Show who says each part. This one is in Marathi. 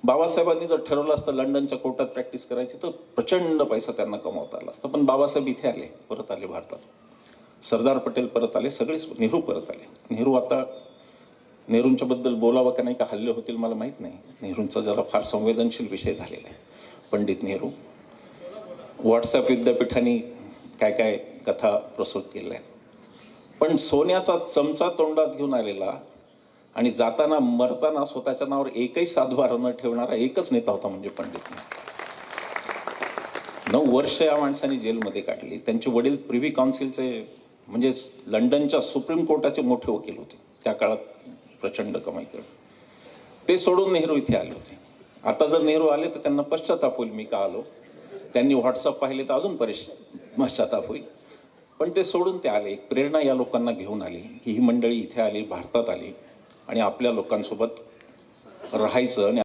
Speaker 1: बाबासाहेबांनी जर ठरवलं असतं लंडनच्या कोर्टात प्रॅक्टिस करायची तर प्रचंड पैसा त्यांना कमवता आला असता. पण बाबासाहेब इथे आले, परत आले भारतात. सरदार पटेल परत आले, सगळेच नेहरू परत आले. नेहरू आता नेहरूंच्या बद्दल बोलावं का नाही का हल्ले होतील मला माहीत नाही. नेहरूंचा जरा फार संवेदनशील विषय झालेला आहे. पंडित नेहरू व्हॉट्सॲप विद्यापीठाने काय काय कथा प्रस्तुत केल्या आहेत. पण सोन्याचा चमचा तोंडात घेऊन आलेला आणि जाताना मरताना स्वतःच्या नावावर एकही सातबारा न ठेवणारा एकच नेता होता म्हणजे पंडित नेहरू. 9 वर्ष या माणसाने जेलमध्ये काढली. त्यांचे वडील प्रिव्ही काउन्सिलचे म्हणजे लंडनच्या सुप्रीम कोर्टाचे मोठे वकील होते. त्या काळात प्रचंड कमाई करत. ते सोडून नेहरू इथे आले होते. आता जर नेहरू आले तर त्यांना पश्चाताप होईल मी का आलो. त्यांनी व्हॉट्सअप पाहिले तर अजून पश्चाताप होईल. पण ते सोडून ते आले. एक प्रेरणा या लोकांना घेऊन आली की ही मंडळी इथे आली, भारतात आली आणि आपल्या लोकांसोबत राहायचं आणि